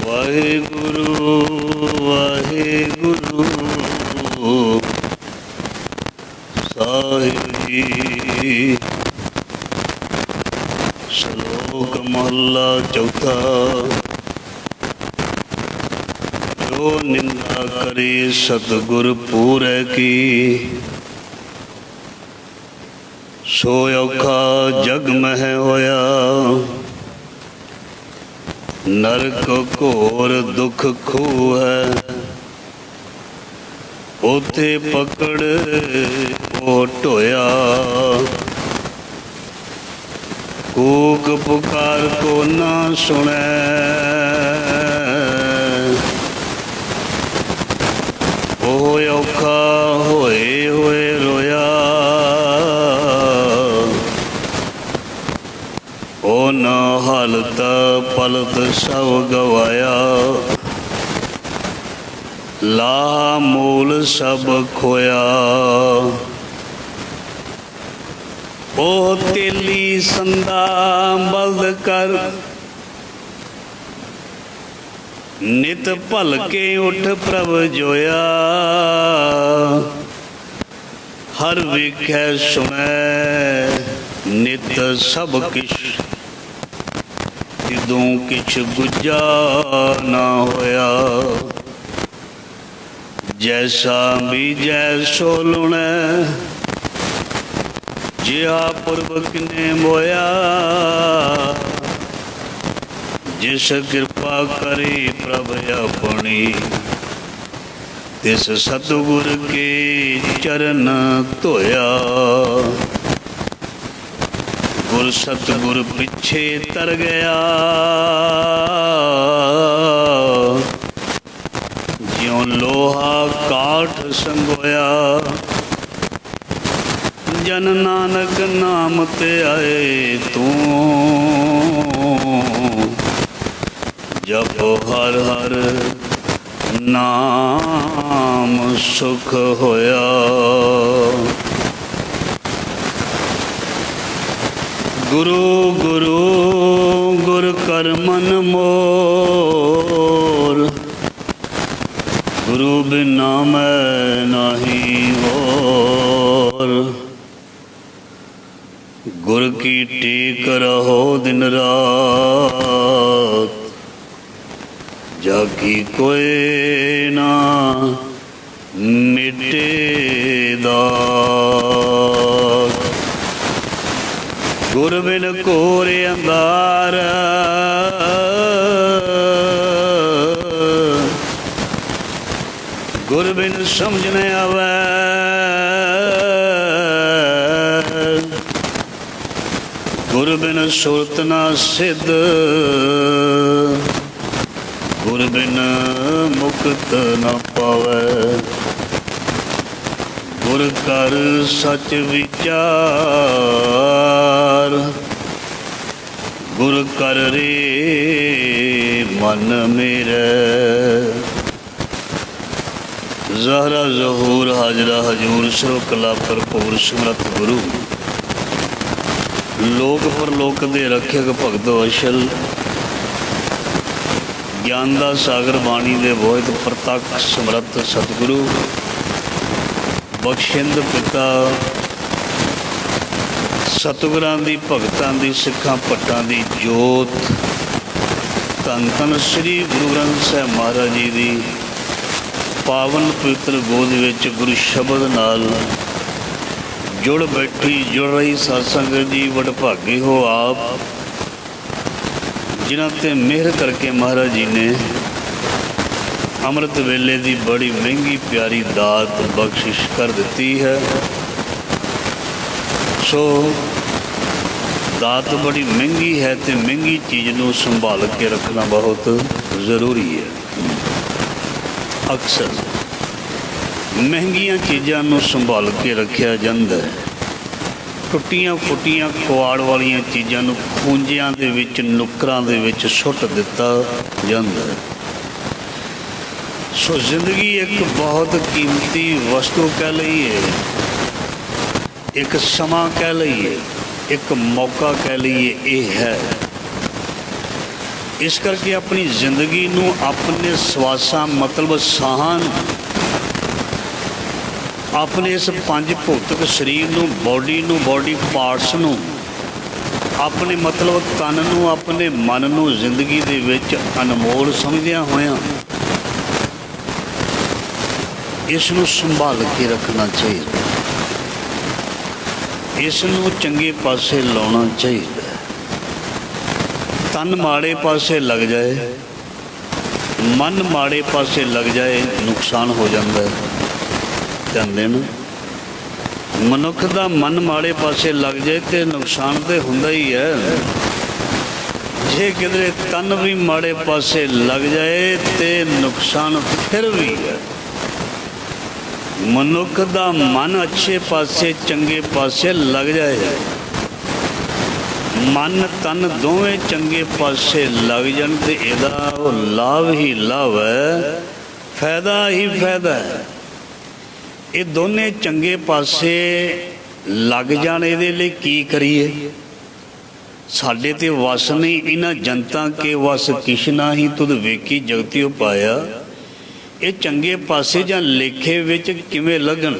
ਵਾਹਿਗੁਰੂ ਵਾਹਿਗੁਰੂ ਸਾਹਿਬ ਜੀ। ਸ਼ਲੋਕ ਮਹਲਾ ਚੌਥਾ। ਜੋ ਨਿੰਦਾ ਕਰੇ ਸਤਿਗੁਰ ਪੂਰੈ ਕੀ, ਸੋ ਔਖਾ ਜਗ ਮਹਿ ਹੋਇਆ। ਨਰਕ ਘੋਰ ਦੁਖ ਖੂਹ ਹੈ, ਉਥੇ ਪਕੜ ਉਹ ਢੋਇਆ। ਕੂਕ ਪੁਕਾਰ ਕੋ ਨਾ ਸੁਣੈ, ਉਹ ਔਖਾ ਹੋਏ ਹੋਏ ਰੋਇਆ। ਉਹ ਨਾ ਹਾਲਤ ਪਲਤ ਸਭ ਗਵਾਇਆ, ਲਾ ਮੂਲ ਸਭ ਖੋਇਆ। ਉਹ ਤੇਲੀ ਸੰਦਾ ਬਲਦ ਕਰ, ਨਿਤ ਭਲਕੇ ਉੱਠ ਪ੍ਰਭ ਜੋਇਆ। ਹਰ ਵੇਖੈ ਸੁਣੈ ਨਿਤ ਸਭ ਕਿਛ, ਜਦੋਂ ਕਿਛ ਗੁੱਜਾ ਨਾ ਹੋਇਆ। ਜੈਸਾ ਬੀਜੈ ਸੋ ਲੁਣੈ, ਜਿਹਾ ਪੁਰਬ ਨੇ ਮੋਇਆ। ਜਿਸ ਕਿਰਪਾ ਕਰੇ ਪ੍ਰਭ ਆਪਣੀ, ਤਿਸ ਸਤਿਗੁਰ ਕੇ ਚਰਨ ਧੋਇਆ। ਗੁਰ ਸਤਿਗੁਰ ਪਿੱਛੇ ਤਰ ਗਿਆ, ਜਿਉ ਲੋਹਾ ਕਾਠ ਸੰਗੋਇਆ। ਜਨ ਨਾਨਕ ਨਾਮ ਤੇ ਆਏ ਤੂੰ, ਜਪੋ ਹਰ ਹਰ ਨਾਮ ਸੁਖ ਹੋਇਆ। ਗੁਰੂ ਗੁਰੂ ਗੁਰ ਕਰ ਮਨ ਮੋਰ, ਗੁਰੂ ਬਿਨਾ ਮੈਂ ਨਾਹੀ ਹੋਰ। ਗੁਰ ਕੀ ਟੇਕ ਰਹੋ ਦਿਨ ਰਾਤ, ਜਾ ਕੀ ਕੋਇ ਨਾ ਮਿਟੇ ਦਾਤ। ਗੁਰ ਬਿਨ ਘੋਰ ਅੰਧਾਰ, ਗੁਰ ਬਿਨ ਸਮਝ ਨ ਆਵੈ। ਗੁਰ ਬਿਨ ਸੁਰਤ ਨਾ ਸਿੱਧ, ਗੁਰ ਬਿਨ ਮੁਕਤ ਨ ਪਾਵੈ। ਗੁਰ ਕਰ ਸਚ ਵਿਚਾਰ, ਗੁਰ ਕਰ ਰੇ ਮਨ ਮੇਰੇ। ਜ਼ਹਰਾ ਜ਼ਹੂਰ ਹਾਜ਼ਰਾ ਹਜੂਰ, ਸਰੋ ਕਲਾ ਭਰਪੂਰ ਸਿਮਰਤ ਗੁਰੂ। ਲੋਕ ਪਰਲੋਕ ਦੇ ਰੱਖਿਅਕ ਭਗਤ ਵਸ਼ਲ, ਗਿਆਨ ਦਾ ਸਾਗਰ ਬਾਣੀ ਦੇ ਬੋਹਿਤ ਪ੍ਰਤੱਖ ਸਮਰੱਥ ਸਤਿਗੁਰੂ। ਬਖਸ਼ਿੰਦ ਪਿਤਾ ਸਤਿਗੁਰਾਂ ਦੀ ਭਗਤਾਂ ਦੀ ਸਿੱਖਾਂ ਭੱਟਾਂ ਦੀ ਜੋਤ, ਧੰਨ ਧੰਨ ਸ੍ਰੀ ਗੁਰੂ ਗ੍ਰੰਥ ਸਾਹਿਬ ਮਹਾਰਾਜ ਜੀ ਦੀ ਪਾਵਨ ਪਵਿੱਤਰ ਗੋਦ ਵਿੱਚ ਗੁਰੂ ਸ਼ਬਦ ਨਾਲ ਜੁੜ ਬੈਠੀ ਜੁੜ ਰਹੀ ਸਾਧ ਸੰਗਤ ਜੀ। ਵਡਭਾਗੇ ਹੋ ਆਪ, ਜਿਨ੍ਹਾਂ 'ਤੇ ਮਿਹਰ ਕਰਕੇ ਮਹਾਰਾਜ ਜੀ ਨੇ ਅੰਮ੍ਰਿਤ ਵੇਲੇ ਦੀ ਬੜੀ ਮਹਿੰਗੀ ਪਿਆਰੀ ਦਾਤ ਬਖਸ਼ਿਸ਼ ਕਰ ਦਿੱਤੀ ਹੈ। ਸੋ ਦਾਤ ਬੜੀ ਮਹਿੰਗੀ ਹੈ ਅਤੇ ਮਹਿੰਗੀ ਚੀਜ਼ ਨੂੰ ਸੰਭਾਲ ਕੇ ਰੱਖਣਾ ਬਹੁਤ ਜ਼ਰੂਰੀ ਹੈ। ਅਕਸਰ ਮਹਿੰਗੀਆਂ ਚੀਜ਼ਾਂ ਨੂੰ ਸੰਭਾਲ ਕੇ ਰੱਖਿਆ ਜਾਂਦਾ ਹੈ। ਟੁੱਟੀਆਂ ਫੁੱਟੀਆਂ ਕੁਆੜ ਵਾਲੀਆਂ ਚੀਜ਼ਾਂ ਨੂੰ ਖੂੰਜਿਆਂ ਦੇ ਵਿੱਚ, ਨੁੱਕਰਾਂ ਦੇ ਵਿੱਚ ਸੁੱਟ ਦਿੱਤਾ ਜਾਂਦਾ ਹੈ। ਸੋ ਜ਼ਿੰਦਗੀ ਇੱਕ ਬਹੁਤ ਕੀਮਤੀ ਵਸਤੂ ਕਹਿ ਲਈਏ, ਇੱਕ ਸਮਾਂ ਕਹਿ ਲਈਏ, ਇੱਕ ਮੌਕਾ ਕਹਿ ਲਈਏ, ਇਹ ਹੈ। इस करके अपनी जिंदगी नूं अपने सवासां मतलब साहां नूं, अपने इस पंज भौतिक शरीर नूं, बॉडी पार्ट्स नूं, अपने मतलब तन नूं, अपने मन नूं जिंदगी दे विच अनमोल समझदियां होइयां इस नूं संभाल के रखना चाहिए, इस नूं चंगे पासे लाउणा चाहिए। तन माड़े पासे लग जाए, मन माड़े पासे लग जाए, नुकसान हो जाता है। कहते ना मनुख का मन माड़े पासे लग जाए तो नुकसान तो हुंदा ही है। जे किधरे तन भी माड़े पासे लग जाए तो नुकसान फिर भी है। मनुख का मन अच्छे पासे चंगे पासे लग जाए, मन तन दोवें चंगे पासे लग जान तो इहदा लाभ ही लाभ है, फायदा ही फायदा है। ये दोने चंगे पासे लग जाने दे लई की करिए? साडे ते वस नहीं, इन्हां जनता के वस किश ना ही तुद वेखी जगतियों पाया। ये चंगे पासे जां लेखे विच किवें लगन?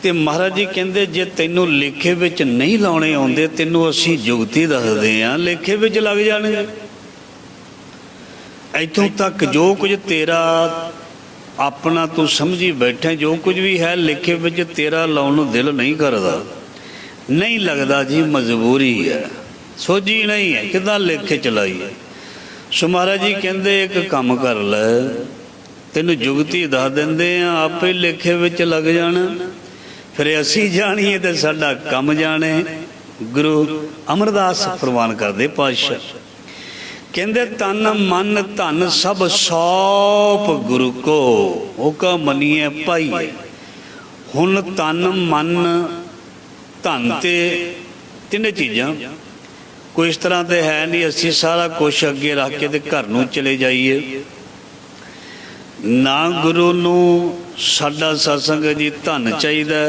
ते महाराज जी कहंदे जे तैनूं लेखे विच नहीं लाउणे आउंदे, तैनूं असीं जुगती दसदे आं, लेखे विच लग जाणगे। इत्थों तक जो कुछ तेरा अपना तू समझी बैठे, जो कुछ भी है लेखे विच तेरा लाउण नूं दिल नहीं करदा, नहीं लगदा जी, मजबूरी है, सोझी नहीं है, किदां लेखे चलाईए। सो महाराज जी कहंदे एक काम कर लै, तैनूं जुगती दस दिंदे आ, आपे लेखे विच लग जाना। फिर असीं जाणीए ते साडा कम जाणे। गुरु अमरदास प्रवान करदे पातशाह कहंदे तन मन धन सब सौंप गुरु को, ओका मनीए भाई। हुण तन मन धन ते तिन्ने चीज़ां कोई इस तरह तो है नहीं असी सारा कुछ अगे रख के ते घर नूं चले जाइए। ना गुरु नूं साडा सत्संग जी धन चाहिए,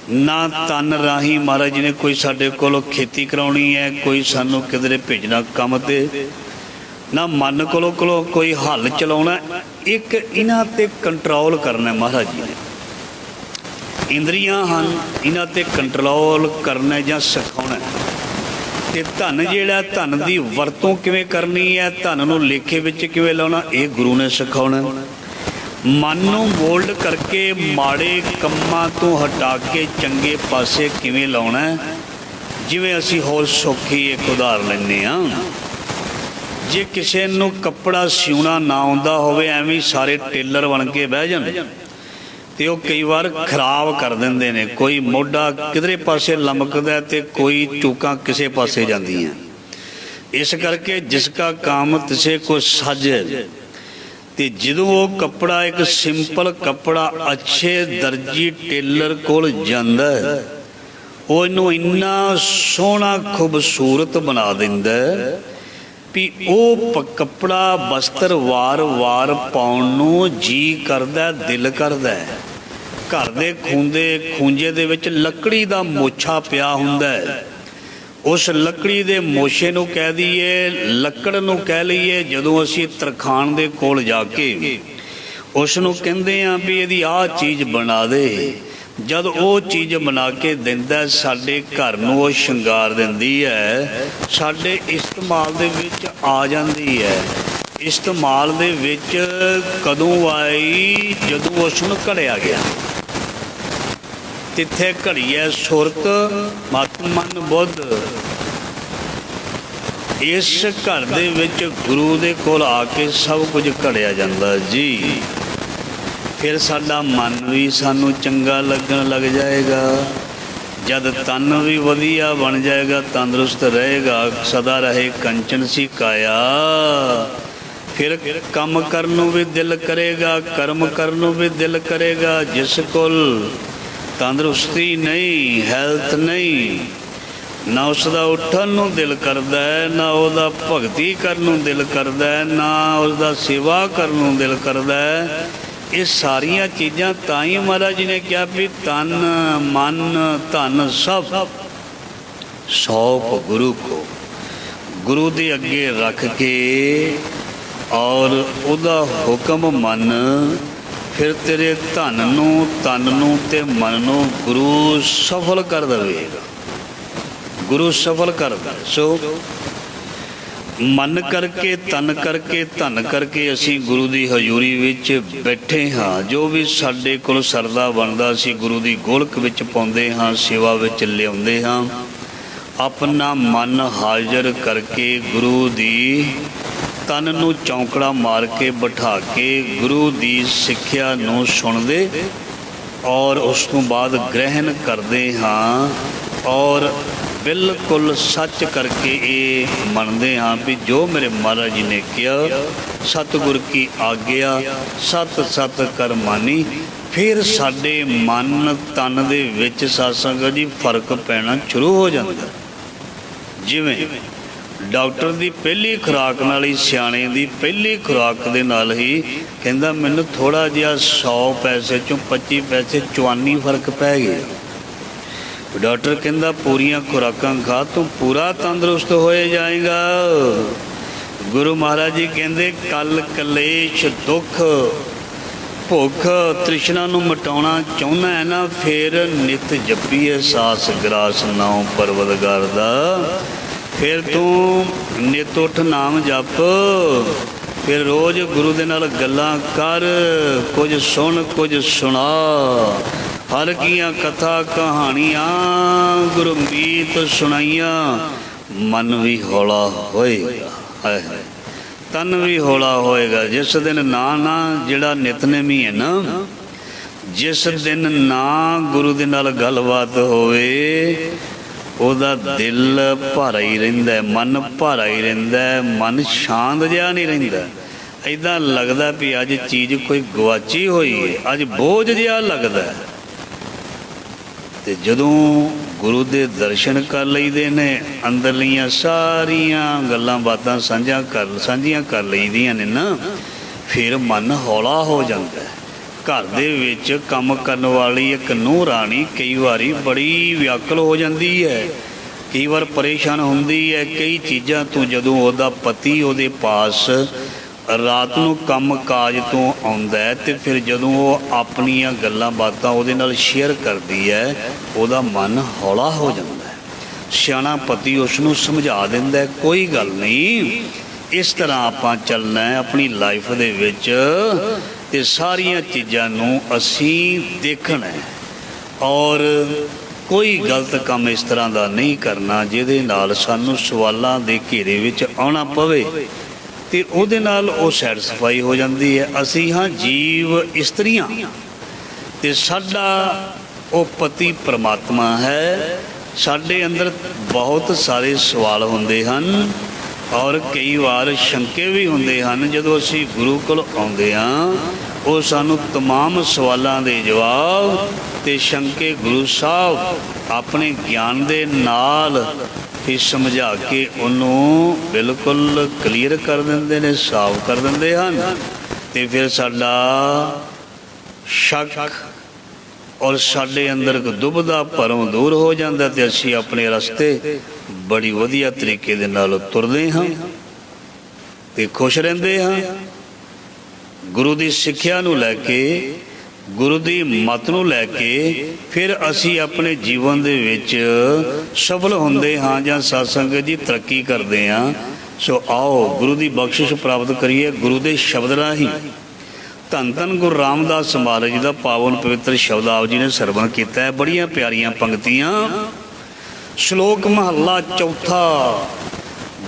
ना तन राही महाराज जी ने कोई साडे कोलों खेती कराउणी है, कोई सानू किधरे भेजना काम ते, ना मन कोलों कोई हल चलाउणा। एक इन्हां ते कंट्रोल करना महाराज जी ने। इंद्रियां हन, इन्हां ते कंट्रोल करना जां सिखाउणा। ते धन जिहड़ा धन की वरतों किवें करनी है, धन नूं लेखे विच किवें लाउणा, ये गुरु ने सिखाउणा। मन नूं मोल्ड करके माड़े कम्मां तो हटा के चंगे पासे किवें लाउणा। जिवें असीं होर सौखी एक उदाहरण लैंदे हां, जे किसी नूं कपड़ा सिउणा ना आउंदा होवे, एवें सारे टेलर बन के बह जाण ते वो कई बार खराब कर देंदे ने। कोई मोढा किधरे पासे लमकदा ते कोई चूकां किसे पासे जांदियां। इस करके जिसका काम तिसे को सज, ते जदों वो कपड़ा एक सिंपल कपड़ा अच्छे दर्जी टेलर कोल जांदा है, वो इनू इन्ना सोहना खूबसूरत बना दिंदा है भी वो कपड़ा वस्त्र वार वार पाउण नूं जी करदा, दिल करदा है। घर दे खूंजे दे विच लकड़ी दा मोछा पिया हुंदा है, उस लकड़ी दे मोछे नूं कह दईए, लकड़ नूं कह लईए। जदों असीं तरखान दे कोल जाके उस नूं कहंदे आं भी इहदी आह चीज़ बना दे, जद वो चीज़ बना के दिंदा साडे घर नूं वो शंगार दिंदी है, साडे इस्तेमाल दे विच आ जांदी है। इस्तेमाल दे विच कदों आई? जदों उस नूं घड़िया गया। तिथे घड़ीए सुरत मत मन बुद्ध। इस घर दे विच गुरु दे कोल आके सब कुछ घड़िया जांदा जी। फिर साडा मन भी सानू चंगा लगन लग जाएगा, जद तन भी वधिया बन जाएगा, तंदुरुस्त रहेगा, सदा रहे कंचन सी काया। फिर कम करनों भी दिल करेगा, कर्म करनों भी दिल करेगा। जिस कोल तंदुरुस्ती नहीं, हैल्थ नहीं, ना उसका उठन नूं दिल करदा है, ना उसका भगती करन नूं दिल करदा है, ना उसका सेवा करन नूं दिल करदा है। ये सारिया चीज़ां ताई महाराज जी ने कहा भी तन मन धन सब सौंप गुरु को। गुरु दे अगे रख के और उहदा हुक्म मन, फिर तेरे धन नूं तन नूं ते मन नूं गुरु सफल कर देवेगा। गुरु सफल कर दे। सो मन करके तन करके धन करके असी गुरु की हजूरी विच बैठे हाँ। जो भी साडे कोल सरदा बनदा असी गुरु की गोलक विच पाउंदे हाँ, सेवा विच लिआउंदे हाँ। अपना मन हाजिर करके गुरु दी तन नूं चौंकड़ा मार के बिठा के गुरु की सिक्ख्या नूं सुणदे और उस तो बाद ग्रहण करते हाँ और बिल्कुल सच करके ये मनते हाँ भी जो मेरे महाराज जी ने किया, सतगुर की आग्या सत सत कर मानी। फिर साडे मन तन दे विच सत्संग जी फर्क पैना शुरू हो जाता। जिवें डॉक्टर की पहली खुराक नाल ही सियाणे की पहली खुराक दे नाल ही कहंदा मैनूं थोड़ा जिहा 100 पैसे चों 25 पैसे चवानी फर्क पै गया। डॉक्टर कहंदा पूरियां खुराकां खा तू पूरा तंदुरुस्त होए जाएगा। गुरु महाराज जी कहंदे कल कलेश दुख भुख तृष्णा नूं मिटाउणा चाहुंदा है ना, फिर नित जपीए सास ग्रास नाम परवतगार दा। फिर तू नित उठ नाम जप, फिर रोज़ गुरु दे नाल गल्लां कर, कुछ सुन कुछ सुना। हर कियां कथा कहानियां गुरु मीत सुनाइया। मन भी हौला होएगा, है तन भी हौला होएगा। जिस दिन ना ना जिहड़ा नितनेमी है ना, जिस दिन ना गुरु दे नाल गलबात होवे ਉਹਦਾ दिल भारा ही रहिंदा है, मन भारा ही रहिंदा है, मन शांत जिहा नहीं रहिंदा। इदां लगदा भी अज चीज़ कोई गवाची होई है, अज बोझ जिहा लगदा है। ते जदों गुरु दे दर्शन कर लईदे ने, अंदरलियां सारियां गल्लां बातां सांझियां कर लईदियां ने ना, फिर मन हौला हो जाता है। घर दे विच काम करन वाली एक नूंह राणी कई वारी बड़ी व्याकुल हो जाती है, कई बार परेशान होंदी है। कई चीज़ां तो जदों उहदा पति उहदे पास रात नूं काम काज तो आउंदा है ते फिर जदों वो अपनियां गल्लां बातां उहदे नाल शेयर करदी है, उहदा मन हौला हो जाता है। सियाणा पति उसनूं समझा दिंदा है कोई गल नहीं, इस तरह आपां चलना है अपनी लाइफ दे विच ते सारियां चीज़ां नूं असीं देखना है और कोई गलत काम इस तरह का नहीं करना जिहदे नाल सानूं सवालां दे घेरे विच आउणा पवे ते उहदे नाल ओह सैटिस्फाई हो जाती है। असीं हाँ जीव इस्त्रियां ते साडा ओह पति परमात्मा है। साडे अंदर बहुत सारे सवाल हुंदे हन और कई बार शंके भी होंदे हैं। जदों असीं गुरु कोल आउंदे हां वो सानूं तमाम सवालों के जवाब ते शंके गुरु साहब अपने ज्ञान दे नाल फिर समझा के उन्होंने बिल्कुल क्लीयर कर देंदे ने, साफ कर देंदे हैं। ते फिर साडा शक और साडे अंदर दुबदा भरम दूर हो जाता ते असीं अपने रस्ते बड़ी वधिया तरीके दे नाल तुरदे हाँ ते खुश रहंदे हाँ। गुरु की सिक्ख्या नूं लैके गुरु की मत नूं लैके फिर असीं अपने जीवन दे विच सफल हुंदे हाँ जां सत्संग जी तरक्की करते हाँ। सो आओ गुरु की बख्शिश प्राप्त करिए गुरु के शब्द राही। धन धन गुरु रामदास महाराज जी का पावन पवित्र शब्द आप जी ने सरवण किया है। बड़ियां प्यारियां पंक्तियां। श्लोक महला चौथा।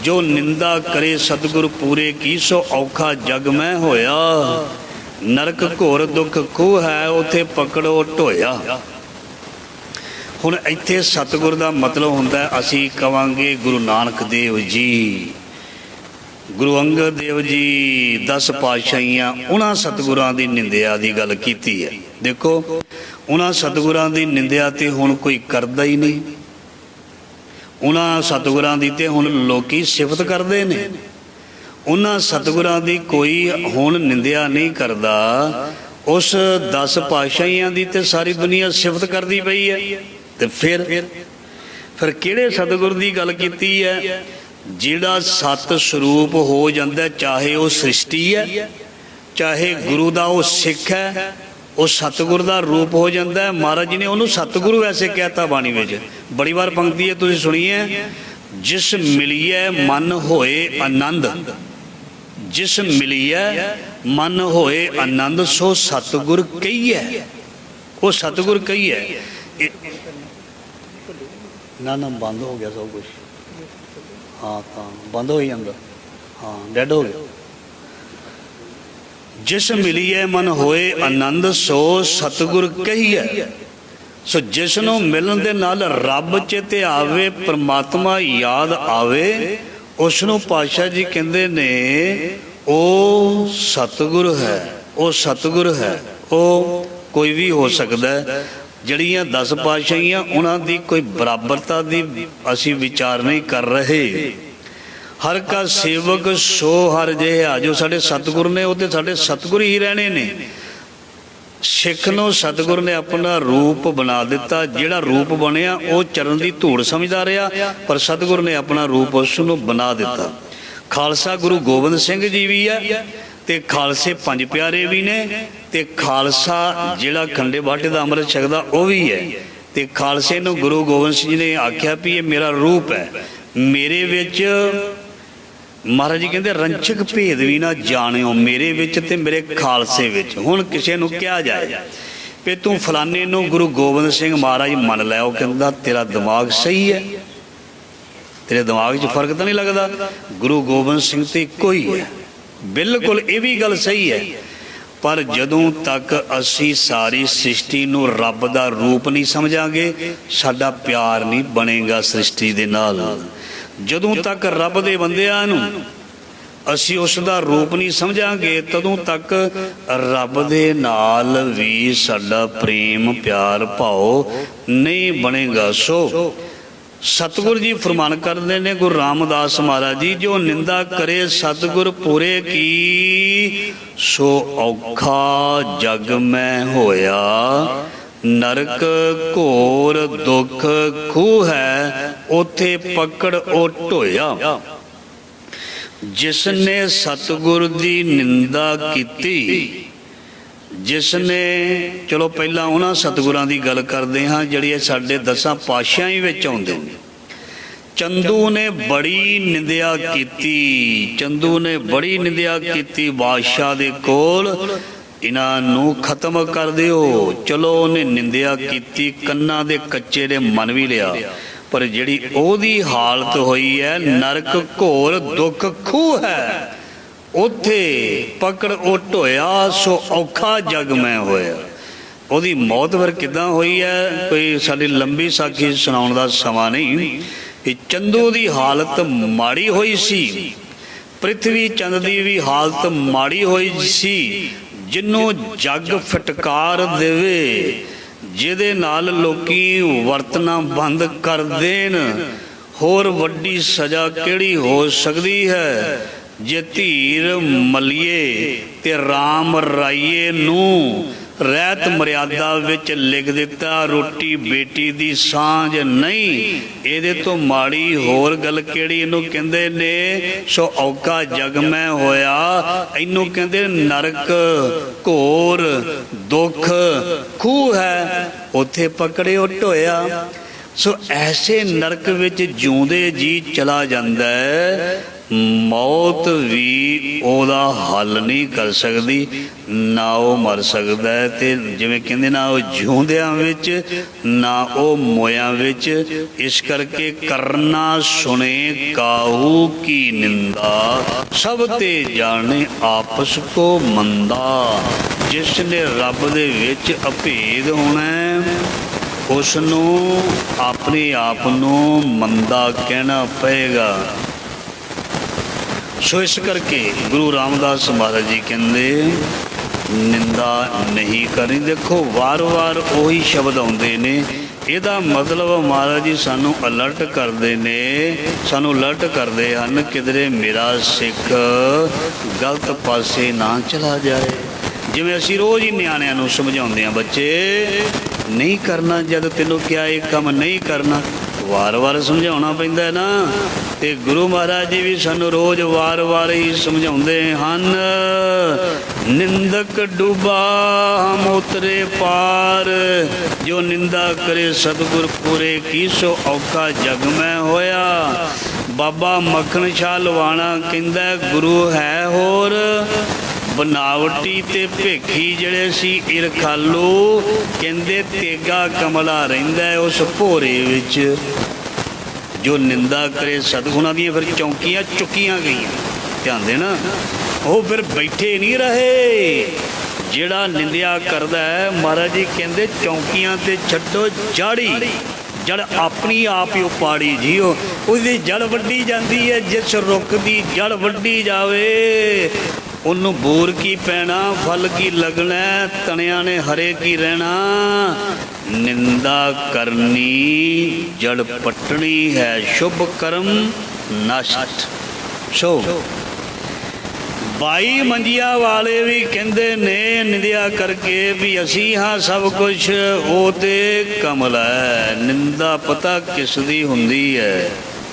जो निंदा करे सतगुरु पूरे की सो औखा जग में होया। नरक घोर दुख खूह है उथे पकड़ो ढोया। हुण इत्थे सतगुर का मतलब हुंदा है असीं कवांगे गुरु नानक देव जी, गुरु अंगद देव जी, 10 पातशाहियां, उन्हां सतगुरां दी निंदिया दी गल कीती है। देखो उन्हां सतगुरां दी निंदिया ते हुण कोई करदा ही नहीं। उन्हां सतगुरां दी ते हुण लोकी सिफत करदे ने। उन्हां सतगुरां दी कोई हुण निंदिया नहीं करदा। उस 10 पातशाहियां दी ते सारी दुनिया सिफत करदी पई है। ते फिर किहड़े सतगुर दी गल कीती है? ਜਿਹੜਾ ਸਤ ਸਰੂਪ ਹੋ ਜਾਂਦਾ, ਚਾਹੇ ਉਹ ਸ੍ਰਿਸ਼ਟੀ ਹੈ ਚਾਹੇ ਗੁਰੂ ਦਾ ਉਹ ਸਿੱਖ ਹੈ, ਉਹ ਸਤਿਗੁਰ ਦਾ ਰੂਪ ਹੋ ਜਾਂਦਾ ਹੈ। ਮਹਾਰਾਜ ਜੀ ਨੇ ਉਹਨੂੰ ਸਤਿਗੁਰੂ ਐਸੇ ਕਹਿਤਾ ਬਾਣੀ ਵਿੱਚ। ਬੜੀ ਵਾਰ ਪੰਕਤੀ ਹੈ ਤੁਸੀਂ ਸੁਣੀ ਹੈ, ਜਿਸ ਮਿਲੀਐ ਮਨ ਹੋਏ ਆਨੰਦ, ਜਿਸ ਮਿਲੀਐ ਮਨ ਹੋਏ ਆਨੰਦ ਸੋ ਸਤਿਗੁਰ ਕਹੀਐ। ਉਹ ਸਤਿਗੁਰ ਕਹੀਐ। ਨਾ ਬੰਦ ਹੋ ਗਿਆ ਸਭ ਕੁਛ। ਹਾਂ ਤਾਂ ਬੰਦ ਹੋ ਜਾਂਦਾ। ਹਾਂ ਡੈਡ ਹੋ ਗਿਆ। ਜਿਸ ਮਿਲੀਏ ਮਨ ਹੋਏ ਆਨੰਦ ਸੋ ਸਤਿਗੁਰ ਕਹੀਐ। ਸੋ ਜਿਸ ਨੂੰ ਮਿਲਣ ਦੇ ਨਾਲ ਰੱਬ ਚੇਤੇ ਆਵੇ, ਪਰਮਾਤਮਾ ਯਾਦ ਆਵੇ, ਉਸ ਨੂੰ ਪਾਤਸ਼ਾਹ ਜੀ ਕਹਿੰਦੇ ਨੇ ਉਹ ਸਤਿਗੁਰ ਹੈ। ਉਹ ਸਤਿਗੁਰ ਹੈ। ਉਹ ਕੋਈ ਵੀ ਹੋ ਸਕਦਾ ਹੈ। ਜਿਹੜੀਆਂ 10 ਪਾਤਸ਼ਾਹੀਆਂ ਉਹਨਾਂ ਦੀ ਕੋਈ ਬਰਾਬਰਤਾ ਦੀ ਅਸੀਂ ਵਿਚਾਰ ਨਹੀਂ ਕਰ ਰਹੇ। ਹਰ ਕਾ ਸੇਵਕ ਸੋ ਹਰ ਜਿਹਾ। ਜੋ ਸਾਡੇ ਸਤਿਗੁਰ ਨੇ ਉਹ ਤੇ ਸਾਡੇ ਸਤਿਗੁਰ ਹੀ ਰਹਿਣੇ ਨੇ। ਸਿੱਖ ਨੂੰ ਸਤਿਗੁਰ ਨੇ ਆਪਣਾ ਰੂਪ ਬਣਾ ਦਿੱਤਾ। ਜਿਹੜਾ ਰੂਪ ਬਣਿਆ ਉਹ ਚਰਨ ਦੀ ਧੂੜ ਸਮਝਦਾ ਰਿਹਾ, ਪਰ ਸਤਿਗੁਰ ਨੇ ਆਪਣਾ ਰੂਪ ਉਸ ਨੂੰ ਬਣਾ ਦਿੱਤਾ। ਖਾਲਸਾ ਗੁਰੂ ਗੋਬਿੰਦ ਸਿੰਘ ਜੀ ਵੀ ਹੈ ਤੇ ਖਾਲਸੇ 5 ਪਿਆਰੇ ਵੀ ਨੇ, ਤੇ ਖਾਲਸਾ ਜਿਹੜਾ ਖੰਡੇ ਬਾਟੇ ਦਾ ਅੰਮ੍ਰਿਤ ਛਕਦਾ ਉਹ ਵੀ ਹੈ। ਤੇ ਖਾਲਸੇ ਨੂੰ ਗੁਰੂ ਗੋਬਿੰਦ ਸਿੰਘ ਜੀ ਨੇ ਆਖਿਆ ਵੀ ਇਹ ਮੇਰਾ ਰੂਪ ਹੈ, ਮੇਰੇ ਵਿੱਚ ਮਹਾਰਾਜ ਜੀ ਕਹਿੰਦੇ ਰੰਚਕ ਭੇਦ ਵੀ ਨਾ ਜਾਣਿਓ, ਮੇਰੇ ਵਿੱਚ ਤੇ ਮੇਰੇ ਖਾਲਸੇ ਵਿੱਚ। ਹੁਣ ਕਿਸੇ ਨੂੰ ਕਿਹਾ ਜਾਏ ਵੀ ਤੂੰ ਫਲਾਣੇ ਨੂੰ ਗੁਰੂ ਗੋਬਿੰਦ ਸਿੰਘ ਮਹਾਰਾਜ ਮੰਨ ਲੈ, ਉਹ ਕਹਿੰਦਾ ਤੇਰਾ ਦਿਮਾਗ ਸਹੀ ਹੈ, ਤੇਰੇ ਦਿਮਾਗ 'ਚ ਫਰਕ ਤਾਂ ਨਹੀਂ ਲੱਗਦਾ, ਗੁਰੂ ਗੋਬਿੰਦ ਸਿੰਘ ਤੇ ਇੱਕੋ ਹੀ ਹੈ। ਬਿਲਕੁਲ ਇਹ ਵੀ ਗੱਲ ਸਹੀ ਹੈ। ਪਰ ਜਦੋਂ ਤੱਕ ਅਸੀਂ ਸਾਰੀ ਸ੍ਰਿਸ਼ਟੀ ਨੂੰ ਰੱਬ ਦਾ ਰੂਪ ਨਹੀਂ ਸਮਝਾਂਗੇ, ਸਾਡਾ ਪਿਆਰ ਨਹੀਂ ਬਣੇਗਾ ਸ੍ਰਿਸ਼ਟੀ ਦੇ ਨਾਲ। ਜਦੋਂ ਤੱਕ ਰੱਬ ਦੇ ਬੰਦਿਆਂ ਨੂੰ ਅਸੀਂ ਉਸ ਦਾ ਰੂਪ ਨਹੀਂ ਸਮਝਾਂਗੇ, ਤਦੋਂ ਤੱਕ ਰੱਬ ਦੇ ਨਾਲ ਵੀ ਸਾਡਾ ਪ੍ਰੇਮ ਪਿਆਰ ਭਾਵ ਨਹੀਂ ਬਣੇਗਾ। ਸੋ ਸਤਿਗੁਰ ਜੀ ਫਰਮਾਨ ਕਰਦੇ ਨੇ, ਗੁਰੂ ਰਾਮਦਾਸ ਮਹਾਰਾਜ ਜੀ, ਜੋ ਨਿੰਦਾ ਕਰੇ ਸਤਿਗੁਰ ਪੂਰੇ ਕੀ, ਸੋ ਔਖਾ ਜਗ ਮੈਂ ਹੋਇਆ। ਨਰਕ ਘੋਰ ਦੁੱਖ ਖੂਹ ਹੈ, ਉਥੇ ਪਕੜ ਉਹ ਢੋਇਆ। ਜਿਸ ਨੇ ਸਤਿਗੁਰ ਦੀ ਨਿੰਦਾ ਕੀਤੀ, ਜਿਸ ਨੇ, ਚਲੋ ਪਹਿਲਾਂ ਉਹਨਾਂ ਸਤਿਗੁਰਾਂ ਦੀ ਗੱਲ ਕਰਦੇ ਹਾਂ ਜਿਹੜੇ ਸਾਡੇ 10 ਪਾਤਸ਼ਾਹਾਂ ਵਿੱਚ ਆਉਂਦੇ ਨੇ। ਚੰਦੂ ਨੇ ਬੜੀ ਨਿੰਦਿਆ ਕੀਤੀ, ਚੰਦੂ ਨੇ ਬੜੀ ਨਿੰਦਿਆ ਕੀਤੀ ਬਾਦਸ਼ਾਹ ਦੇ ਕੋਲ, ਇਹਨਾਂ ਨੂੰ ਖਤਮ ਕਰ ਦਿਓ। ਚਲੋ ਉਹਨੇ ਨਿੰਦਿਆ ਕੀਤੀ, ਕੰਨਾਂ ਦੇ ਕੱਚੇ ਦੇ ਮਨ ਵੀ ਲਿਆ, ਪਰ ਜਿਹੜੀ ਉਹਦੀ ਹਾਲਤ ਹੋਈ ਹੈ, ਨਰਕ ਘੋਰ ਦੁੱਖ ਖੂਹ ਹੈ, ਉੱਥੇ ਪਕੜ ਉਹ ਢੋਇਆ। ਸੋ ਔਖਾ ਜਗ ਮੈਂ ਹੋਇਆ। ਉਹਦੀ ਮੌਤ ਫਿਰ ਕਿੱਦਾਂ ਹੋਈ ਹੈ, ਕੋਈ ਸਾਡੀ ਲੰਬੀ ਸਾਖੀ ਸੁਣਾਉਣ ਦਾ ਸਮਾਂ ਨਹੀਂ। ਇਹ ਚੰਦੂ ਦੀ ਹਾਲਤ ਮਾੜੀ ਹੋਈ ਸੀ, ਪ੍ਰਿਥਵੀ ਚੰਦ ਦੀ ਵੀ ਹਾਲਤ ਮਾੜੀ ਹੋਈ ਸੀ। ਜਿਹਨੂੰ ਜੱਗ ਫਟਕਾਰ ਦੇਵੇ, ਜਿਹਦੇ ਨਾਲ ਲੋਕੀ ਵਰਤਣਾ ਬੰਦ ਕਰ ਦੇਣ, ਹੋਰ ਵੱਡੀ ਸਜ਼ਾ ਕਿਹੜੀ ਹੋ ਸਕਦੀ ਹੈ। ਜੇ ਧੀਰ ਮਲੀਏ ਤੇ ਰਾਮ ਰਾਈਏ ਨੂੰ ਰਹਿਤ ਮਰਿਆਦਾ ਵਿੱਚ ਲਿਖ ਦਿੱਤਾ, ਰੋਟੀ ਬੇਟੀ ਦੀ ਸਾਂਝ ਨਹੀਂ। ਇਹਦੇ ਤੋਂ ਮਾੜੀ ਹੋਰ ਗੱਲ ਕਿਹੜੀ? ਇਹਨੂੰ ਕਹਿੰਦੇ ਨੇ ਸੋ ਔਕਾ ਜਗ ਮੈਂ ਹੋਇਆ। ਇਹਨੂੰ ਕਹਿੰਦੇ ਨਰਕ ਘੋਰ ਦੁੱਖ ਖੂਹ ਹੈ, ਉੱਥੇ ਪਕੜਿਓ ਢੋਇਆ। ਸੋ ਐਸੇ ਨਰਕ ਵਿੱਚ ਜਿਉਂਦੇ ਜੀ ਚਲਾ ਜਾਂਦਾ ਹੈ। ਮੌਤ ਵੀ ਉਹਦਾ ਹੱਲ ਨਹੀਂ ਕਰ ਸਕਦੀ, ਨਾ ਉਹ ਮਰ ਸਕਦਾ ਹੈ। ਤੇ ਜਿਵੇਂ ਕਹਿੰਦੇ ਨਾ ਉਹ ਜਿਉਂਦਿਆਂ ਵਿੱਚ ਨਾ ਉਹ ਮੋਇਆਂ ਵਿੱਚ। ਇਸ ਕਰਕੇ ਕਰਨਾ ਸੁਣੇ ਕਾਹੂ ਕੀ ਨਿੰਦਾ, ਸਭ ਤੇ ਜਾਣੇ ਆਪਸ ਕੋ ਮੰਦਾ। ਜਿਸ ਨੇ ਰੱਬ ਦੇ ਵਿੱਚ ਅਭੇਦ ਹੋਣਾ, ਉਸ ਨੂੰ ਆਪਣੇ ਆਪ ਨੂੰ ਮੰਦਾ ਕਹਿਣਾ ਪਏਗਾ। ਸੋ ਇਸ ਕਰਕੇ ਗੁਰੂ ਰਾਮਦਾਸ ਮਹਾਰਾਜ ਜੀ ਕਹਿੰਦੇ ਨਿੰਦਾ ਨਹੀਂ ਕਰਨੀ। ਦੇਖੋ ਵਾਰ-ਵਾਰ ਉਹੀ ਸ਼ਬਦ ਆਉਂਦੇ ਨੇ। ਇਹਦਾ ਮਤਲਬ ਮਹਾਰਾਜ ਜੀ ਸਾਨੂੰ ਅਲਰਟ ਕਰਦੇ ਨੇ, ਸਾਨੂੰ ਅਲਰਟ ਕਰਦੇ ਹਨ ਕਿਧਰੇ ਮੇਰਾ ਸਿੱਖ ਗਲਤ ਪਾਸੇ ਨਾ ਚਲਾ ਜਾਏ। ਜਿਵੇਂ ਅਸੀਂ ਰੋਜ਼ ਹੀ ਨਿਆਣਿਆਂ ਨੂੰ ਸਮਝਾਉਂਦੇ ਹਾਂ, ਬੱਚੇ ਨਹੀਂ ਕਰਨਾ, ਜਦ ਤੈਨੂੰ ਕਿਹਾ ਇਹ ਕੰਮ ਨਹੀਂ ਕਰਨਾ। ਵਾਰ-ਵਾਰ ਸਮਝਾਉਣਾ ਪੈਂਦਾ ਹੈ ਨਾ। ਤੇ ਗੁਰੂ ਮਹਾਰਾਜ ਜੀ ਵੀ ਸਾਨੂੰ ਰੋਜ਼ ਵਾਰ-ਵਾਰ ਹੀ ਸਮਝਾਉਂਦੇ ਹਨ। ਨਿੰਦਕ ਡੁਬਾ ਹਮ ਉਤਰੇ ਪਾਰ, ਜੋ ਨਿੰਦਾ ਕਰੇ ਸਤਿਗੁਰ ਪੂਰੇ ਕੀ ਸੋ ਔਖਾ ਜਗ ਮੈਂ ਹੋਇਆ। ਬਾਬਾ ਮੱਖਣ ਸ਼ਾਹ ਲਵਾਣਾ ਕਹਿੰਦਾ ਗੁਰੂ ਹੈ ਹੋਰ ਬਨਾਵਟੀ ਤੇ ਭੇਖੀ ਜਿਹੜੇ ਸੀ ਇਰਖਾਲੂ, ਕਹਿੰਦੇ ਤੇਗਾ ਕਮਲਾ ਰਹਿੰਦਾ ਉਸ ਭੋਰੇ ਵਿੱਚ। ਜੋ ਨਿੰਦਾ ਕਰੇ ਸਤਿਗੁਰਾਂ ਦੀਆਂ ਫਿਰ ਚੌਂਕੀਆਂ ਚੁੱਕੀਆਂ ਗਈਆਂ। ਧਿਆਨ ਦੇਣਾ, ਉਹ ਫਿਰ ਬੈਠੇ ਨਹੀਂ ਰਹੇ। ਜਿਹੜਾ ਨਿੰਦਿਆ ਕਰਦਾ ਹੈ ਮਹਾਰਾਜ ਜੀ ਕਹਿੰਦੇ ਚੌਂਕੀਆਂ ਤੇ ਛੱਡੋ ਜਾੜੀ, ਜੜ ਆਪਣੀ ਆਪ ਹੀ ਉਪਾੜੀ ਜੀ। ਉਹਦੀ ਜੜ ਵੱਢੀ ਜਾਂਦੀ ਹੈ। ਜਿਸ ਰੁੱਖ ਦੀ ਜੜ ਵੱਢੀ ਜਾਵੇ ਉਹਨੂੰ ਬੂਰ ਕੀ ਪੈਣਾ, ਫਲ ਕੀ ਲੱਗਣਾ, ਤਣਿਆਂ ਨੇ ਹਰੇ ਕੀ ਰਹਿਣਾ। ਨਿੰਦਾ ਕਰਨੀ ਜੜ ਪੱਟਣੀ ਹੈ, ਸ਼ੁਭ ਕਰਮ ਨਸ਼ਟ। ਸੋ 22 ਮੰਜੀਆਂ ਵਾਲੇ ਵੀ ਕਹਿੰਦੇ ਨੇ ਨਿੰਦਿਆ ਕਰਕੇ ਵੀ ਅਸੀਂ ਹਾਂ ਸਭ ਕੁਛ, ਉਹ ਤੇ ਕਮਲ ਹੈ। ਨਿੰਦਾ ਪਤਾ ਕਿਸ ਦੀ ਹੁੰਦੀ ਹੈ,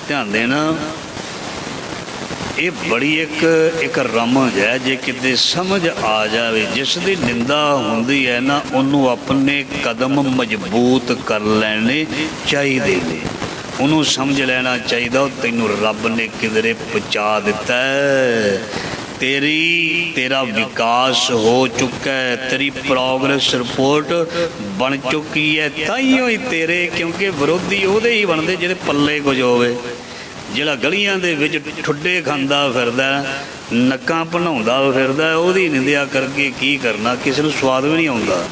ਧਿਆਨ ਦੇਣਾ। ਇਹ ਬੜੀ ਇੱਕ ਰਮਜ ਹੈ। ਜੇ ਕਿਤੇ ਸਮਝ ਆ ਜਾਵੇ ਜਿਸ ਦੀ ਨਿੰਦਾ ਹੁੰਦੀ ਹੈ ਨਾ, ਉਹਨੂੰ ਆਪਣੇ ਕਦਮ ਮਜ਼ਬੂਤ ਕਰ ਲੈਣੇ ਚਾਹੀਦੇ ਨੇ। ਉਹਨੂੰ ਸਮਝ ਲੈਣਾ ਚਾਹੀਦਾ ਉਹ ਤੈਨੂੰ ਰੱਬ ਨੇ ਕਿਧਰੇ ਪਹੁੰਚਾ ਦਿੱਤਾ ਹੈ। ਤੇਰਾ ਵਿਕਾਸ ਹੋ ਚੁੱਕਾ ਹੈ, ਤੇਰੀ ਪ੍ਰੋਗਰੈਸ ਰਿਪੋਰਟ ਬਣ ਚੁੱਕੀ ਹੈ। ਤਾਈਓ ਹੀ ਤੇਰੇ, ਕਿਉਂਕਿ ਵਿਰੋਧੀ ਉਹਦੇ ਹੀ ਬਣਦੇ ਜਿਹਦੇ ਪੱਲੇ ਕੁਝ ਹੋਵੇ। ਜਿਹੜਾ ਗਲੀਆਂ ਦੇ ਵਿੱਚ ਠੁੱਡੇ ਖਾਂਦਾ ਫਿਰਦਾ, ਨੱਕਾਂ ਭਨਾਉਂਦਾ ਫਿਰਦਾ, ਉਹਦੀ ਨਿੰਦਿਆ ਕਰਕੇ ਕੀ ਕਰਨਾ। ਕਿਸੇ ਨੂੰ ਸਵਾਦ ਵੀ ਨਹੀਂ ਆਉਂਦਾ।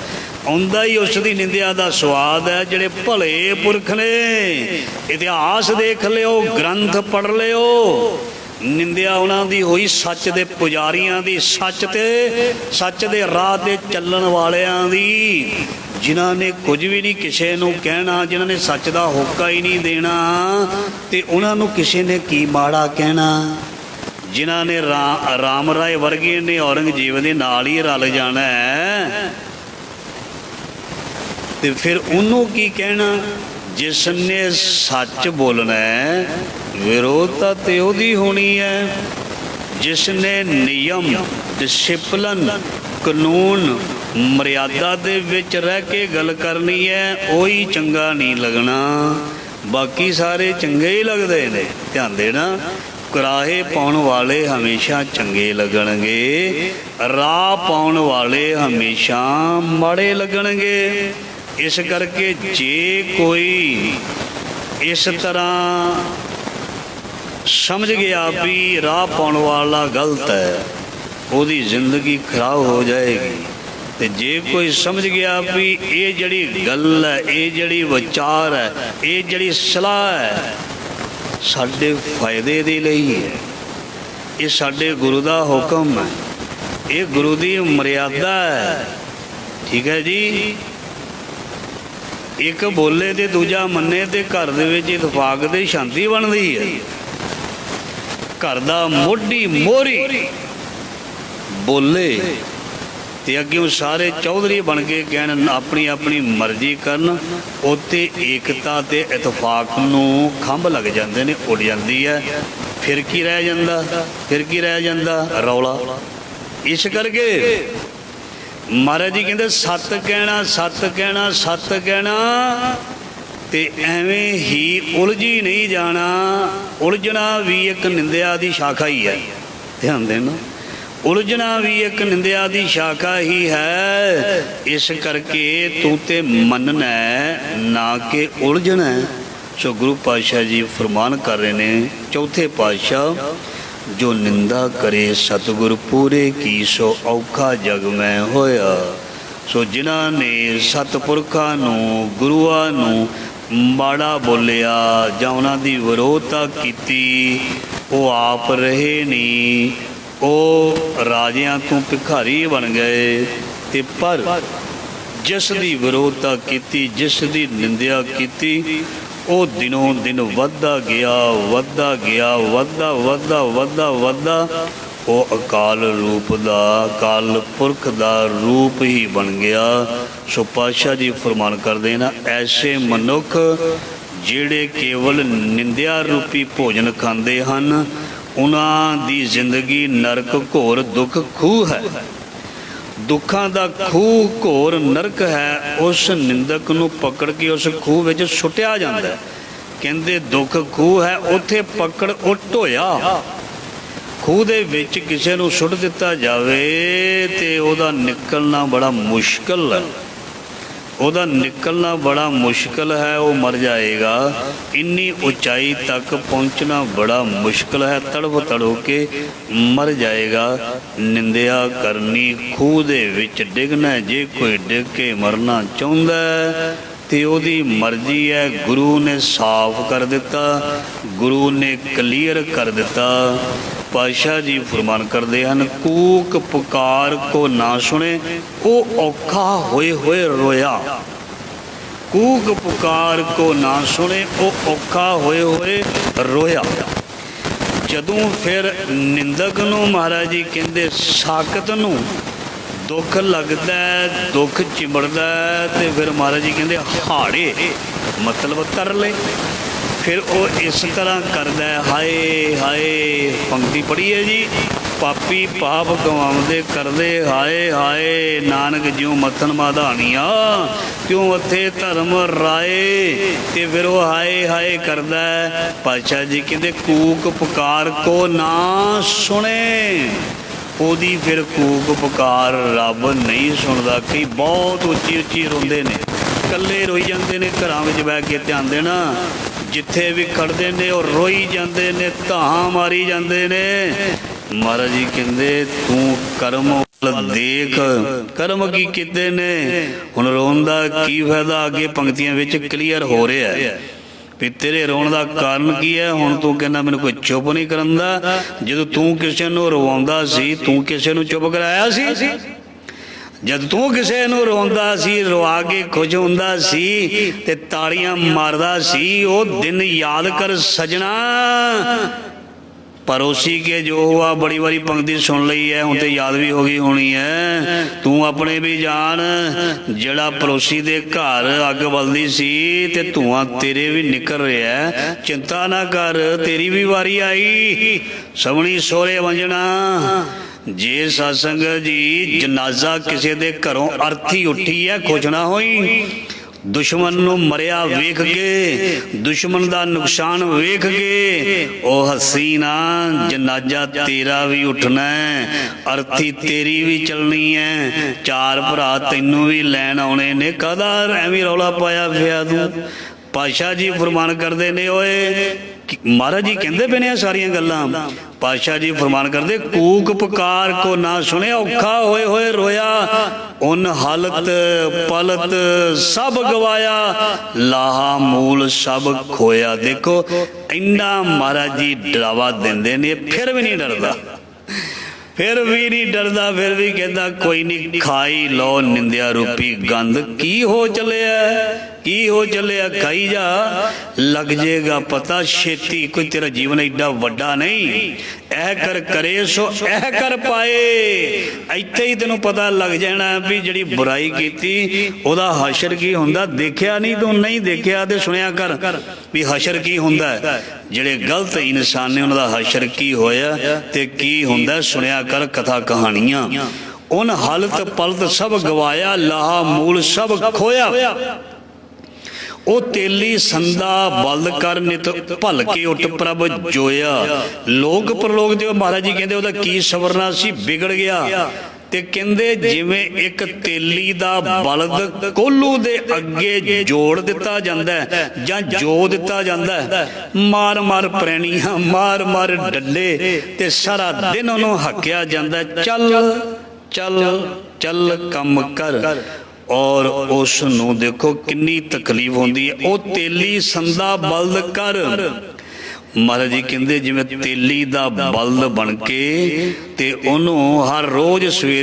ਆਉਂਦਾ ਹੀ ਉਸ ਦੀ ਨਿੰਦਿਆ ਦਾ ਸਵਾਦ ਹੈ। ਜਿਹੜੇ ਭਲੇ ਪੁਰਖ ਨੇ, ਇਤਿਹਾਸ ਦੇਖ ਲਿਓ, ਗ੍ਰੰਥ ਪੜ੍ਹ ਲਿਓ, ਨਿੰਦਿਆ ਉਹਨਾਂ ਦੀ ਹੋਈ ਸੱਚ ਦੇ ਪੁਜਾਰੀਆਂ ਦੀ, ਸੱਚ ਦੇ ਰਾਹ ਤੇ ਚੱਲਣ ਵਾਲਿਆਂ ਦੀ, ਜਿਨ੍ਹਾਂ ਨੇ ਕੁਝ ਵੀ ਨਹੀਂ ਕਿਸੇ ਨੂੰ ਕਹਿਣਾ, ਜਿਨ੍ਹਾਂ ਨੇ ਸੱਚ ਦਾ ਹੋਕਾ ਹੀ ਨਹੀਂ ਦੇਣਾ, ਤੇ ਉਹਨਾਂ ਨੂੰ ਕਿਸੇ ਨੇ ਕੀ ਮਾੜਾ ਕਹਿਣਾ। ਜਿਨ੍ਹਾਂ ਨੇ ਰਾਮ ਰਾਏ ਵਰਗੇ ਨੇ ਔਰੰਗਜ਼ੇਬ ਦੇ ਨਾਲ ਹੀ ਰਲ ਜਾਣਾ ਹੈ, ਤੇ ਫਿਰ ਉਹਨੂੰ ਕੀ ਕਹਿਣਾ। ਜਿਸ ਨੇ ਸੱਚ ਬੋਲਣਾ ਹੈ ਵਿਰੋਧਤਾ ਤੇ ਉਹਦੀ ਹੋਣੀ ਹੈ। ਜਿਸ ਨੇ ਨਿਯਮ, ਡਿਸਿਪਲਨ, ਕਾਨੂੰਨ, ਮਰਿਆਦਾ ਦੇ ਵਿੱਚ ਰਹਿ ਕੇ ਗੱਲ ਕਰਨੀ ਹੈ, ਉਹੀ ਚੰਗਾ ਨਹੀਂ ਲੱਗਣਾ। ਬਾਕੀ ਸਾਰੇ ਚੰਗੇ ਹੀ ਲੱਗਦੇ ਨੇ। ਧਿਆਨ ਦੇਣਾ, ਕੁਰਾਹੇ ਪਾਉਣ ਵਾਲੇ ਹਮੇਸ਼ਾ ਚੰਗੇ ਲੱਗਣਗੇ, ਰਾਹ ਪਾਉਣ ਵਾਲੇ ਹਮੇਸ਼ਾ ਮਾੜੇ ਲੱਗਣਗੇ। ਇਸ ਕਰਕੇ ਜੇ ਕੋਈ ਇਸ ਤਰ੍ਹਾਂ ਸਮਝ ਗਿਆ ਵੀ ਰਾਹ ਪਾਉਣ ਵਾਲਾ ਗਲਤ ਹੈ, ਉਹਦੀ ਜ਼ਿੰਦਗੀ ਖਰਾਬ ਹੋ ਜਾਏਗੀ। ਤੇ ਜੇ ਕੋਈ ਸਮਝ ਗਿਆ ਵੀ ਇਹ ਜਿਹੜੀ ਗੱਲ ਹੈ, ਇਹ ਜਿਹੜੀ ਵਿਚਾਰ ਹੈ, ਇਹ ਜਿਹੜੀ ਸਲਾਹ ਹੈ ਸਾਡੇ ਫਾਇਦੇ ਦੇ ਲਈ ਹੈ, ਇਹ ਸਾਡੇ ਗੁਰੂ ਦਾ ਹੁਕਮ ਹੈ, ਇਹ ਗੁਰੂ ਦੀ ਮਰਿਆਦਾ ਹੈ। ਠੀਕ ਹੈ ਜੀ। ਇੱਕ ਬੋਲੇ ਤੇ ਦੂਜਾ ਮੰਨੇ ਤੇ ਘਰ ਦੇ ਵਿੱਚ ਇਤਫਾਕ ਤੇ ਸ਼ਾਂਤੀ ਬਣਦੀ ਹੈ। ਘਰ ਦਾ ਮੋਢੀ ਮੋਹਰੀ ਬੋਲੇ ਤੇ ਅੱਗੇ ਸਾਰੇ ਚੌਧਰੀ ਬਣ ਕੇ ਕਹਿਣ, ਆਪਣੀ ਆਪਣੀ ਮਰਜ਼ੀ ਕਰਨ, ਉੱਥੇ ਏਕਤਾ ਤੇ ਇਤਫਾਕ ਨੂੰ ਖੰਭ ਲੱਗ ਜਾਂਦੇ ਨੇ, ਉੱਡ ਜਾਂਦੀ ਹੈ। ਫਿਰ ਕੀ ਰਹਿ ਜਾਂਦਾ, ਰੌਲਾ। ਇਸ ਕਰਕੇ ਮਹਾਰਾਜ ਜੀ ਕਹਿੰਦੇ ਸੱਤ ਕਹਿਣਾ ਤੇ ਐਵੇਂ ਹੀ ਉਲਝੀ ਨਹੀਂ ਜਾਣਾ। ਉਲਝਣਾ ਵੀ ਇੱਕ ਨਿੰਦਿਆ ਦੀ ਸ਼ਾਖਾ ਹੀ ਹੈ। ਧਿਆਨ ਦੇਣਾ, ਉਲਝਣਾ ਵੀ ਇੱਕ ਨਿੰਦਿਆ ਦੀ ਸ਼ਾਖਾ ਹੀ ਹੈ। ਇਸ ਕਰਕੇ ਤੂੰ ਤੇ ਮੰਨਣਾ ਨਾ ਕਿ ਉਲਝਣਾ। ਸੋ ਗੁਰੂ ਪਾਤਸ਼ਾਹ ਜੀ ਫਰਮਾਨ ਕਰ ਰਹੇ ਨੇ, ਚੌਥੇ ਪਾਤਸ਼ਾਹ, ਜੋ ਨਿੰਦਾ ਕਰੇ ਸਤਿਗੁਰ ਪੂਰੇ ਕੀ ਸੋ ਔਖਾ ਜਗ ਮੈਂ ਹੋਇਆ। ਸੋ ਜਿਨ੍ਹਾਂ ਨੇ ਸਤਿਪੁਰਖਾਂ ਨੂੰ, ਗੁਰੂਆਂ ਨੂੰ ਮਾੜਾ ਬੋਲਿਆ ਜਾਂ ਉਹਨਾਂ ਦੀ ਵਿਰੋਧਤਾ ਕੀਤੀ, ਉਹ ਆਪ ਰਹੇ ਨਹੀਂ, ਉਹ ਰਾਜਿਆਂ ਤੋਂ ਭਿਖਾਰੀ ਬਣ ਗਏ। ਤੇ ਪਰ ਜਿਸ ਦੀ ਵਿਰੋਧਤਾ ਕੀਤੀ, ਜਿਸ ਦੀ ਨਿੰਦਿਆ ਕੀਤੀ, ਉਹ ਦਿਨੋਂ ਦਿਨ ਵੱਧਦਾ ਗਿਆ, ਉਹ ਅਕਾਲ ਰੂਪ ਦਾ, ਅਕਾਲ ਪੁਰਖ ਦਾ ਰੂਪ ਹੀ ਬਣ ਗਿਆ। ਸੋ ਪਾਤਸ਼ਾਹ ਜੀ ਫਰਮਾਨ ਕਰਦੇ ਨਾ, ਐਸੇ ਮਨੁੱਖ ਜਿਹੜੇ ਕੇਵਲ ਨਿੰਦਿਆ ਰੂਪੀ ਭੋਜਨ ਖਾਂਦੇ ਹਨ ਉਹਨਾਂ ਦੀ ਜ਼ਿੰਦਗੀ ਨਰਕ ਘੋਰ ਦੁੱਖ ਖੂਹ ਹੈ। ਦੁੱਖਾਂ ਦਾ ਖੂਹ ਘੋਰ ਨਰਕ ਹੈ। ਉਸ ਨਿੰਦਕ ਨੂੰ ਪਕੜ ਕੇ ਉਸ ਖੂਹ ਵਿੱਚ ਸੁੱਟਿਆ ਜਾਂਦਾ ਹੈ। ਕਹਿੰਦੇ ਦੁੱਖ ਖੂਹ ਹੈ, ਉੱਥੇ ਪਕੜ ਉੱਟ ਹੋਇਆ। ਖੂਹ ਦੇ ਵਿੱਚ ਕਿਸੇ ਨੂੰ ਸੁੱਟ ਦਿੱਤਾ ਜਾਵੇ ਤੇ ਉਹਦਾ ਨਿਕਲਣਾ ਬੜਾ ਮੁਸ਼ਕਲ ਹੈ। ਉਹਦਾ ਨਿਕਲਣਾ ਬੜਾ ਮੁਸ਼ਕਲ ਹੈ, ਉਹ ਮਰ ਜਾਏਗਾ। ਇੰਨੀ ਉਚਾਈ ਤੱਕ ਪਹੁੰਚਣਾ ਬੜਾ ਮੁਸ਼ਕਲ ਹੈ, ਤੜਫ ਤੜੋ ਕੇ ਮਰ ਜਾਏਗਾ। ਨਿੰਦਿਆ ਕਰਨੀ, ਖੂਹ ਦੇ ਵਿੱਚ ਡਿੱਗਣਾ। ਜੇ ਕੋਈ ਡਿੱਗ ਕੇ ਮਰਨਾ ਚਾਹੁੰਦਾ ਤੇ ਉਹਦੀ ਮਰਜ਼ੀ ਹੈ। ਗੁਰੂ ਨੇ ਸਾਫ਼ ਕਰ ਦਿੱਤਾ, ਗੁਰੂ ਨੇ ਕਲੀਅਰ ਕਰ ਦਿੱਤਾ। ਪਾਤਸ਼ਾਹ ਜੀ ਫਰਮਾਨ ਕਰਦੇ ਹਨ, ਕੂਕ ਪੁਕਾਰ ਕੋ ਨਾ ਸੁਣੇ ਉਹ ਔਖਾ ਹੋਏ ਹੋਏ ਰੋਇਆ। ਕੂਕ ਪੁਕਾਰ ਕੋ ਨਾ ਸੁਣੇ ਉਹ ਔਖਾ ਹੋਏ ਹੋਏ ਰੋਇਆ। ਜਦੋਂ ਫਿਰ ਨਿੰਦਕ ਨੂੰ ਮਹਾਰਾਜ ਜੀ ਕਹਿੰਦੇ ਸਾਕਤ ਨੂੰ ਦੁੱਖ ਲੱਗਦਾ, ਦੁੱਖ ਚਿੰਬੜਦਾ ਤੇ ਫਿਰ ਮਹਾਰਾਜ ਜੀ ਕਹਿੰਦੇ ਹਾੜੇ ਮਤਲਬ ਤਰਲੇ। ਫਿਰ ਉਹ ਇਸ ਤਰ੍ਹਾਂ ਕਰਦਾ, ਹਾਏ ਹਾਏ। ਪੰਕਤੀ ਪੜ੍ਹੀ ਹੈ ਜੀ, ਪਾਪੀ ਪਾਪ ਗਵਾਉਂਦੇ ਕਰਦੇ ਹਾਏ ਹਾਏ। ਨਾਨਕ ਜਿਉਂ ਮੱਥਨ ਮਾਧਾਣੀਆਂ ਕਿਉਂ ਉੱਥੇ ਧਰਮ ਰਾਏ। ਤੇ ਫਿਰ ਉਹ ਹਾਏ ਹਾਏ ਕਰਦਾ। ਪਾਤਸ਼ਾਹ ਜੀ ਕਹਿੰਦੇ ਕੂਕ ਪੁਕਾਰ ਕੋ ਨਾ ਸੁਣੇ। ਉਹਦੀ ਫਿਰ ਕੂਕ ਪੁਕਾਰ ਰੱਬ ਨਹੀਂ ਸੁਣਦਾ। ਕਈ ਬਹੁਤ ਉੱਚੀ ਉੱਚੀ ਰੋਂਦੇ ਨੇ, ਇਕੱਲੇ ਰੋਈ ਜਾਂਦੇ ਨੇ। ਘਰਾਂ ਵਿੱਚ ਬਹਿ ਕੇ ਧਿਆਨ ਦੇਣਾ, ਜਿੱਥੇ ਵੀ ਖੜਦੇ ਨੇ ਉਹ ਰੋਈ ਜਾਂਦੇ ਨੇ, ਧਾਹਾਂ ਮਾਰੀ ਜਾਂਦੇ ਨੇ। ਮਹਾਰਾਜ ਜੀ ਕਹਿੰਦੇ ਤੂੰ ਕਰਮ ਦੇਖ, ਕਰਮ ਕੀ ਕੀਤੇ ਨੇ। ਹੁਣ ਰੋਣ ਦਾ ਕੀ ਫਾਇਦਾ, ਅੱਗੇ ਪੰਕਤੀਆਂ ਵਿੱਚ ਕਲੀਅਰ ਹੋ ਰਿਹਾ ਹੈ ਵੀ ਤੇਰੇ ਰੋਣ ਦਾ ਕਾਰਨ ਕੀ ਹੈ। ਹੁਣ ਤੂੰ ਕਹਿੰਦਾ ਮੈਨੂੰ ਕੋਈ ਚੁੱਪ ਨਹੀਂ ਕਰਨ ਦਾ। ਜਦੋਂ ਤੂੰ ਕਿਸੇ ਨੂੰ ਰਵਾਉਂਦਾ ਸੀ, ਤੂੰ ਕਿਸੇ ਨੂੰ ਚੁੱਪ ਕਰਾਇਆ ਸੀ? ਜਦ ਤੂੰ ਕਿਸੇ ਨੂੰ ਰੋਂਦਾ ਸੀ, ਰਵਾ ਕੇ ਖੁਸ਼ ਹੁੰਦਾ ਸੀ ਤੇ ਤਾੜੀਆਂ ਮਾਰਦਾ ਸੀ, ਉਹ ਦਿਨ ਯਾਦ ਕਰ ਸਜਣਾ। ਪਰੋਸੀ ਕੇ ਜੋ ਹੁਆ, ਬੜੀ ਵਾਰੀ ਪੰਕਤੀ ਸੁਣ ਲਈ ਹੈ, ਹੁਣ ਤੇ ਯਾਦ ਵੀ ਹੋ ਗਈ ਹੋਣੀ ਹੈ। ਤੂੰ ਆਪਣੇ ਵੀ ਜਾਣ, ਜਿਹੜਾ ਪਰੋਸੀ ਦੇ ਘਰ ਅੱਗ ਬਲਦੀ ਸੀ ਤੇ ਧੂਆਂ ਤੇਰੇ ਵੀ ਨਿਕਲ ਰਿਹਾ, ਚਿੰਤਾ ਨਾ ਕਰ, ਤੇਰੀ ਵੀ ਵਾਰੀ ਆਈ। ਸਵਣੀ ਸੋਹਰੇ ਵੰਜਣਾ। ਜੇ ਸਤਸੰਗ ਜੀ ਜਨਾਜ਼ਾ ਕਿਸੇ ਦੇ ਘਰੋਂ ਅਰਥੀ ਉੱਠੀ ਹੈ, ਖੁਸ਼ ਨਾ ਹੋਈ। ਦੁਸ਼ਮਣ ਨੂੰ ਮਰਿਆ ਵੇਖ ਕੇ, ਦੁਸ਼ਮਣ ਦਾ ਨੁਕਸਾਨ ਵੇਖ ਕੇ ਉਹ ਹੱਸੀ ਨਾ। ਜਨਾਜ਼ਾ ਤੇਰਾ ਵੀ ਉੱਠਣਾ, ਅਰਥੀ ਤੇਰੀ ਵੀ ਚੱਲਣੀ ਹੈ। ਚਾਰ ਭਰਾ ਤੈਨੂੰ ਵੀ ਲੈਣ ਆਉਣੇ ਨੇ, ਕਾਹਦਾ ਐਵੇਂ ਰੌਲਾ ਪਾਇਆ ਪਿਆ ਤੂੰ। ਪਾਤਸ਼ਾਹ ਜੀ ਫਰਮਾਨ ਕਰਦੇ ਨੇ, ਓਏ ਮਹਾਰਾਜ ਜੀ ਕਹਿੰਦੇ ਪਏ ਨੇ ਇਹ ਸਾਰੀਆਂ ਗੱਲਾਂ। ਪਾਤਸ਼ਾਹ ਜੀ ਫਰਮਾਨ ਕਰਦੇ ਕੂਕ ਪੁਕਾਰ ਕੋ ਨਾ ਸੁਣਿਆ ਔਖਾ ਹੋਏ ਹੋਏ ਰੋਇਆ। ਉਨ ਹਾਲਤ ਪਲਤ ਸਭ ਗਵਾਇਆ, ਲਾਹਾ ਮੂਲ ਸਭ ਖੋਇਆ। ਦੇਖੋ ਇੰਨਾ ਮਹਾਰਾਜ ਜੀ ਡਰਾਵਾ ਦਿੰਦੇ ਨੇ, ਫਿਰ ਵੀ ਨਹੀਂ ਡਰਦਾ, ਫਿਰ ਵੀ ਨਹੀਂ ਡਰਦਾ। ਫਿਰ ਵੀ ਕਹਿੰਦਾ ਕੋਈ ਨਹੀਂ, ਖਾਈ ਲਓ ਨਿੰਦਿਆ ਰੂਪੀ ਗੰਧ। ਕੀ ਹੋ ਚੱਲਿਆ, ਕੀ ਹੋ ਚੱਲਿਆ, ਖਾਈ ਜਾ, ਲੱਗ ਜੇਗਾ ਪਤਾ ਛੇਤੀ। ਕੋਈ ਤੇਰਾ ਜੀਵਨ ਏਡਾ ਵੱਡਾ ਨਹੀਂ, ਇਹ ਕਰ ਕਰੇ ਸੋ ਇਹ ਕਰ ਪਾਏ। ਇੱਥੇ ਹੀ ਤੈਨੂੰ ਪਤਾ ਲੱਗ ਜਾਣਾ ਵੀ ਜਿਹੜੀ ਬੁਰਾਈ ਕੀਤੀ ਉਹਦਾ ਹਸ਼ਰ ਕੀ ਹੁੰਦਾ। ਦੇਖਿਆ ਨਹੀਂ ਤੂੰ, ਨਹੀਂ ਦੇਖਿਆ ਤੇ ਸੁਣਿਆ ਕਰ ਵੀ ਹਸ਼ਰ ਕੀ ਹੁੰਦਾ। ਜਿਹੜੇ ਗਲਤ ਇਨਸਾਨ ਨੇ ਉਹਨਾਂ ਦਾ ਹਸ਼ਰ ਕੀ ਹੋਇਆ ਤੇ ਕੀ ਹੁੰਦਾ, ਸੁਣਿਆ ਕਰ ਕਥਾ ਕਹਾਣੀਆਂ। ਉਨ ਹਾਲਤ ਪਲਤ ਸਭ ਗਵਾਇਆ, ਲਾਹਾ ਮੂਲ ਸਭ ਖੋਇਆ। ਉਹ ਤੇਲੀ ਸੰਦਾ ਬਲਦ ਕਰ ਨਿਤ ਭਲਕੇ ਉੱਠ ਪ੍ਰਭ ਜੋਇਆ। ਲੋਕ ਪ੍ਰਲੋਕ ਤੇ ਮਹਾਰਾਜ ਜੀ ਕਹਿੰਦੇ ਉਹਦਾ ਕੀ ਸਵਰਨਾ ਸੀ, ਵਿਗੜ ਗਿਆ। ਤੇ ਕਹਿੰਦੇ ਜਿਵੇਂ ਇੱਕ ਤੇਲੀ ਦਾ ਬਲਦ ਕੋਲੂ ਦੇ ਅੱਗੇ ਜੋੜ ਦਿੱਤਾ ਜਾਂਦਾ ਜਾਂ ਜੋ ਦਿੱਤਾ ਜਾਂਦਾ, ਮਾਰ ਮਾਰ ਪ੍ਰੈਣੀਆਂ, ਮਾਰ ਮਾਰ ਡੱਲੇ ਤੇ ਸਾਰਾ ਦਿਨ ਉਹਨੂੰ ਹੱਕਿਆ ਜਾਂਦਾ, ਚੱਲ ਚੱਲ ਚੱਲ ਕੰਮ ਕਰ। ਔਰ ਉਸ ਨੂੰ ਦੇਖੋ ਕਿੰਨੀ ਤਕਲੀਫ ਹੁੰਦੀ ਹੈ। ਉਹ ਤੇਲੀ ਸੰਦਾ ਬਲਦ ਕਰ। ਮਹਾਰਾਜ ਜੀ ਕਹਿੰਦੇ ਜਿਵੇਂ ਤੇਲੀ ਦਾ ਬਲਦ ਬਣ ਕੇ ਤੇ ਉਹਨੂੰ ਹਰ ਰੋਜ਼ ਸਵੇਰੇ